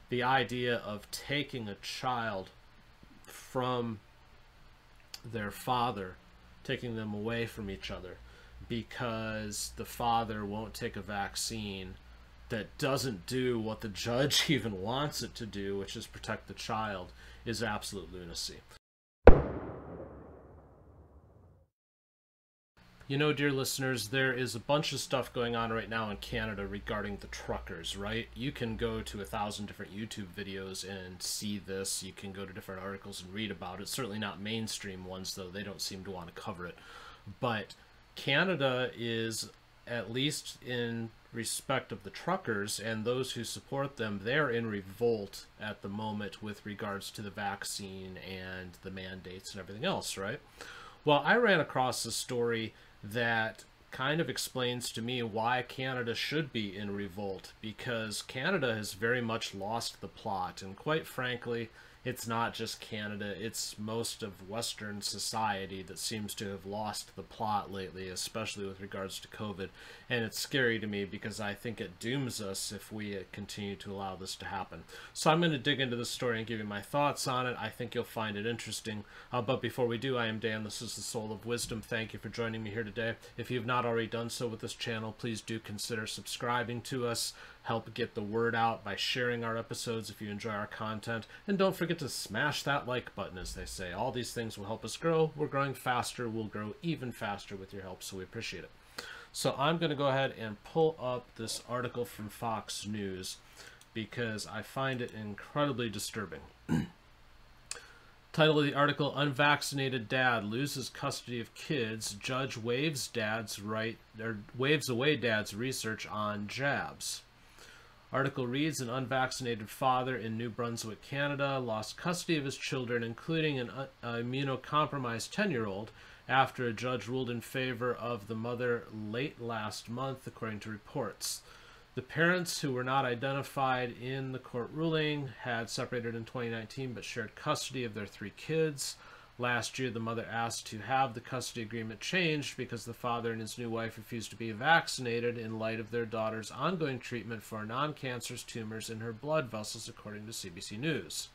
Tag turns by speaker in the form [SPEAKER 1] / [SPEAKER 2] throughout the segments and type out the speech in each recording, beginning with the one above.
[SPEAKER 1] the idea of taking a child from their father, taking them away from each other because the father won't take a vaccine that doesn't do what the judge even wants it to do, which is protect the child, is absolute lunacy. You know, dear listeners, there is a bunch of stuff going on right now in Canada regarding the truckers, right? You can go to 1,000 different YouTube videos and see this. You can go to different articles and read about it. Certainly not mainstream ones, though. They don't seem to want to cover it. But Canada is, at least in respect of the truckers and those who support them, they're in revolt at the moment with regards to the vaccine and the mandates and everything else, right? Well, I ran across a story that kind of explains to me why Canada should be in revolt, because Canada has very much lost the plot, and quite frankly, it's not just Canada, it's most of Western society that seems to have lost the plot lately, especially with regards to COVID. And it's scary to me because I think it dooms us if we continue to allow this to happen. So I'm going to dig into this story and give you my thoughts on it. I think you'll find it interesting. But before we do, I am Dan. This is the Soul of Wisdom. Thank you for joining me here today. If you've not already done so with this channel, please do consider subscribing to us. Help get the word out by sharing our episodes if you enjoy our content. And don't forget to smash that like button, as they say. All these things will help us grow. We're growing faster. We'll grow even faster with your help, so we appreciate it. So I'm going to go ahead and pull up this article from Fox News because I find it incredibly disturbing. Title of the article: Unvaccinated Dad Loses Custody of Kids. Judge waives away dad's research on jabs. Article reads: an unvaccinated father in New Brunswick, Canada, lost custody of his children, including an immunocompromised 10-year-old, after a judge ruled in favor of the mother late last month, according to reports. The parents, who were not identified in the court ruling, had separated in 2019 but shared custody of their 3 kids. Last year, the mother asked to have the custody agreement changed because the father and his new wife refused to be vaccinated in light of their daughter's ongoing treatment for non-cancerous tumors in her blood vessels, according to CBC News.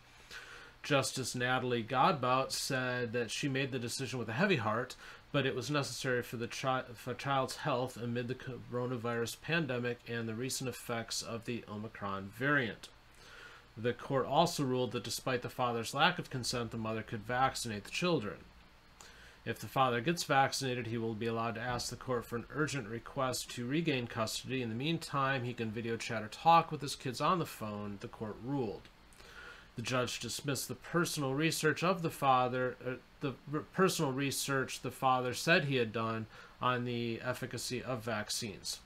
[SPEAKER 1] Justice Natalie Godbout said that she made the decision with a heavy heart, but it was necessary for the child's health amid the coronavirus pandemic and the recent effects of the Omicron variant. The court also ruled that despite the father's lack of consent, the mother could vaccinate the children. If the father gets vaccinated, he will be allowed to ask the court for an urgent request to regain custody. In the meantime, he can video chat or talk with his kids on the phone, the court ruled. The judge dismissed the personal research of the father, the father said he had done on the efficacy of vaccines.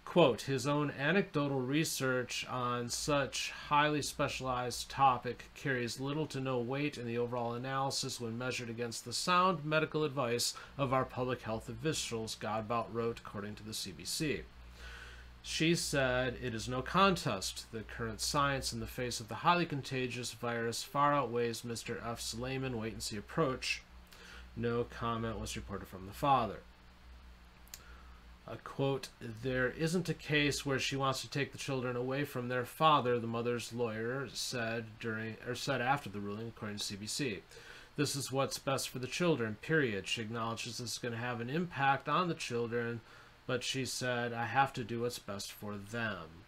[SPEAKER 1] Quote, his own anecdotal research on such highly specialized topic carries little to no weight in the overall analysis when measured against the sound medical advice of our public health officials, Godbout wrote, according to the CBC. She said, it is no contest. The current science in the face of the highly contagious virus far outweighs Mr. F's layman wait-and-see approach. No comment was reported from the father. Quote, there isn't a case where she wants to take the children away from their father, the mother's lawyer said after the ruling, according to CBC. This is what's best for the children, period. She acknowledges this is going to have an impact on the children, but she said, I have to do what's best for them.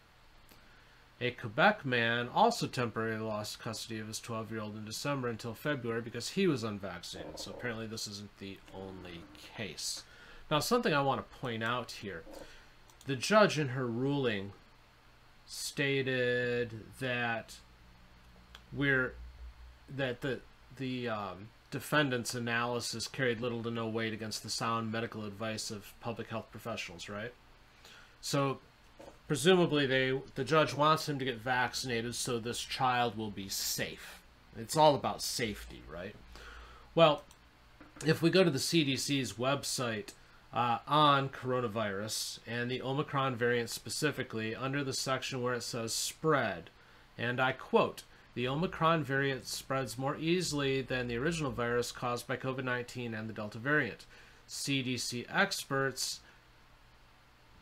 [SPEAKER 1] A Quebec man also temporarily lost custody of his 12-year-old in December until February because he was unvaccinated. So apparently this isn't the only case. Now, something I want to point out here. The judge in her ruling stated that the defendant's analysis carried little to no weight against the sound medical advice of public health professionals, right? So presumably the judge wants him to get vaccinated so this child will be safe. It's all about safety, right? Well, if we go to the CDC's website on coronavirus and the Omicron variant specifically, under the section where it says spread, and I quote, the Omicron variant spreads more easily than the original virus caused by COVID-19 and the Delta variant. CDC experts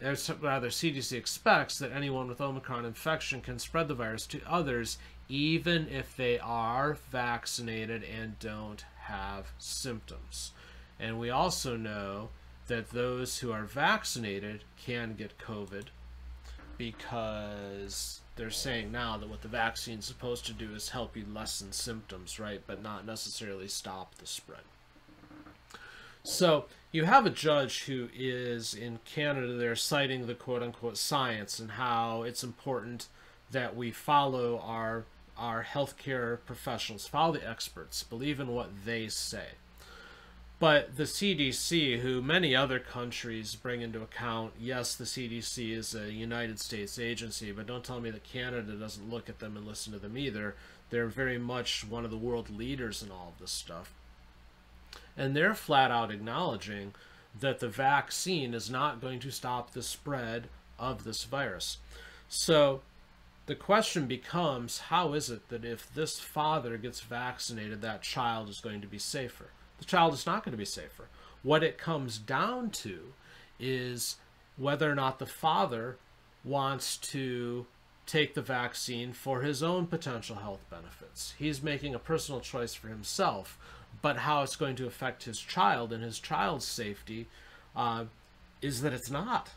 [SPEAKER 1] CDC expects that anyone with Omicron infection can spread the virus to others, even if they are vaccinated and don't have symptoms. And we also know that those who are vaccinated can get COVID, because they're saying now that what the vaccine's supposed to do is help you lessen symptoms, right? But not necessarily stop the spread. So you have a judge who is in Canada there citing the quote-unquote science and how it's important that we follow our healthcare professionals, follow the experts, believe in what they say. But the CDC, who many other countries bring into account, yes, the CDC is a United States agency, but don't tell me that Canada doesn't look at them and listen to them either. They're very much one of the world leaders in all of this stuff. And they're flat out acknowledging that the vaccine is not going to stop the spread of this virus. So the question becomes, how is it that if this father gets vaccinated, that child is going to be safer? The child is not going to be safer. What it comes down to is whether or not the father wants to take the vaccine for his own potential health benefits. He's making a personal choice for himself, but how it's going to affect his child and his child's safety is that it's not.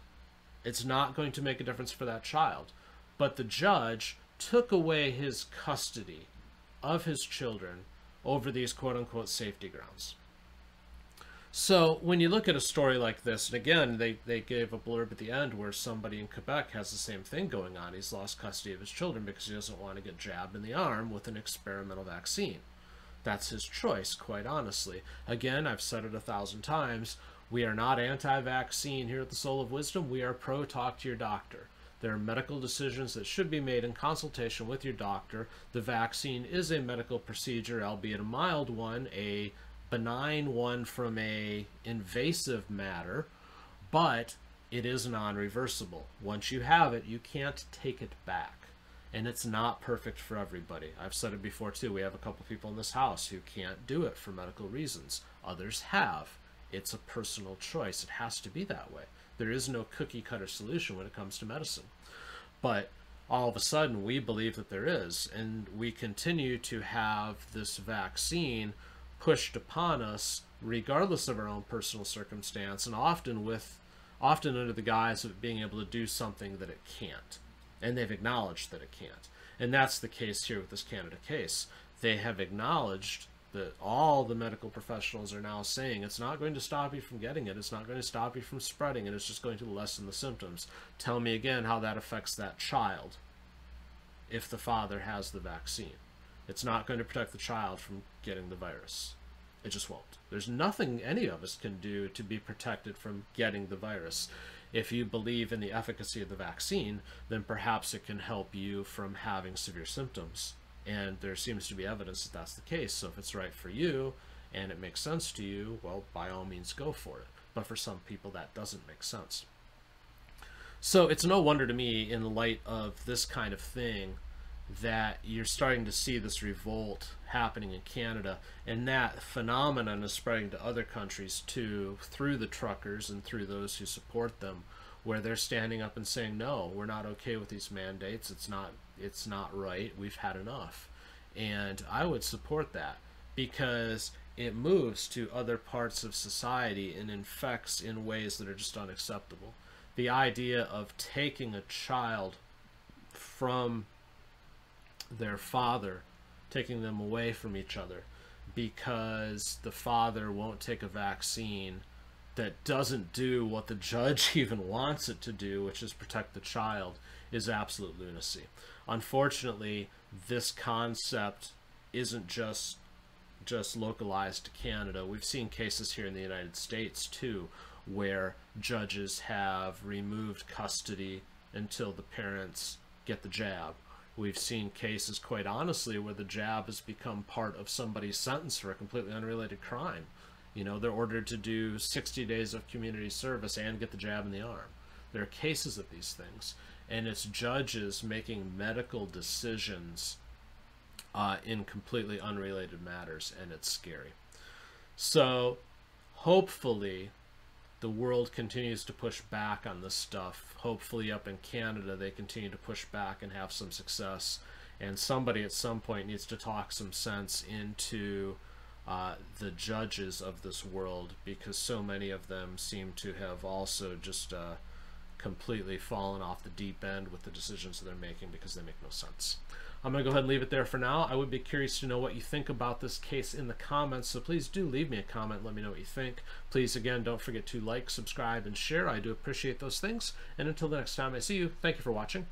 [SPEAKER 1] It's not going to make a difference for that child. But the judge took away his custody of his children over these quote-unquote safety grounds. So when you look at a story like this, and again, they gave a blurb at the end where somebody in Quebec has the same thing going on. He's lost custody of his children because he doesn't want to get jabbed in the arm with an experimental vaccine. That's his choice, quite honestly. Again, I've said it 1,000 times, we are not anti-vaccine here at the Soule of Wisdom. We are pro-talk to your doctor. There are medical decisions that should be made in consultation with your doctor. The vaccine is a medical procedure, albeit a mild one, a benign one from a invasive matter, but it is non-reversible. Once you have it, you can't take it back. And it's not perfect for everybody. I've said it before too. We have a couple people in this house who can't do it for medical reasons. Others have. It's a personal choice. It has to be that way. There is no cookie cutter solution when it comes to medicine. But all of a sudden we believe that there is, and we continue to have this vaccine pushed upon us regardless of our own personal circumstance, and often under the guise of being able to do something that it can't. And they've acknowledged that it can't. And that's the case here with this Canada case. They have acknowledged that all the medical professionals are now saying it's not going to stop you from getting it, it's not going to stop you from spreading it, it's just going to lessen the symptoms. Tell me again how that affects that child if the father has the vaccine. It's not going to protect the child from getting the virus. It just won't. There's nothing any of us can do to be protected from getting the virus. If you believe in the efficacy of the vaccine, then perhaps it can help you from having severe symptoms. And there seems to be evidence that that's the case. So if it's right for you and it makes sense to you, well, by all means go for it. But for some people that doesn't make sense. So it's no wonder to me, in light of this kind of thing, that you're starting to see this revolt happening in Canada, and that phenomenon is spreading to other countries too, through the truckers and through those who support them, where they're standing up and saying, no, we're not okay with these mandates, it's not right, we've had enough. And I would support that, because it moves to other parts of society and infects in ways that are just unacceptable. The idea of taking a child from their father, taking them away from each other because the father won't take a vaccine that doesn't do what the judge even wants it to do, which is protect the child, is absolute lunacy. Unfortunately, this concept isn't just localized to Canada. We've seen cases here in the United States too, where judges have removed custody until the parents get the jab. We've seen cases, quite honestly, where the jab has become part of somebody's sentence for a completely unrelated crime. You know, they're ordered to do 60 days of community service and get the jab in the arm. There are cases of these things, and it's judges making medical decisions in completely unrelated matters, and it's scary. So hopefully the world continues to push back on this stuff. Hopefully up in Canada they continue to push back and have some success, and somebody at some point needs to talk some sense into the judges of this world, because so many of them seem to have also just completely fallen off the deep end with the decisions that they're making, because they make no sense. I'm going to go ahead and leave it there for now. I would be curious to know what you think about this case in the comments, so please do leave me a comment. Let me know what you think. Please, again, don't forget to like, subscribe, and share. I do appreciate those things. And until the next time I see you, thank you for watching.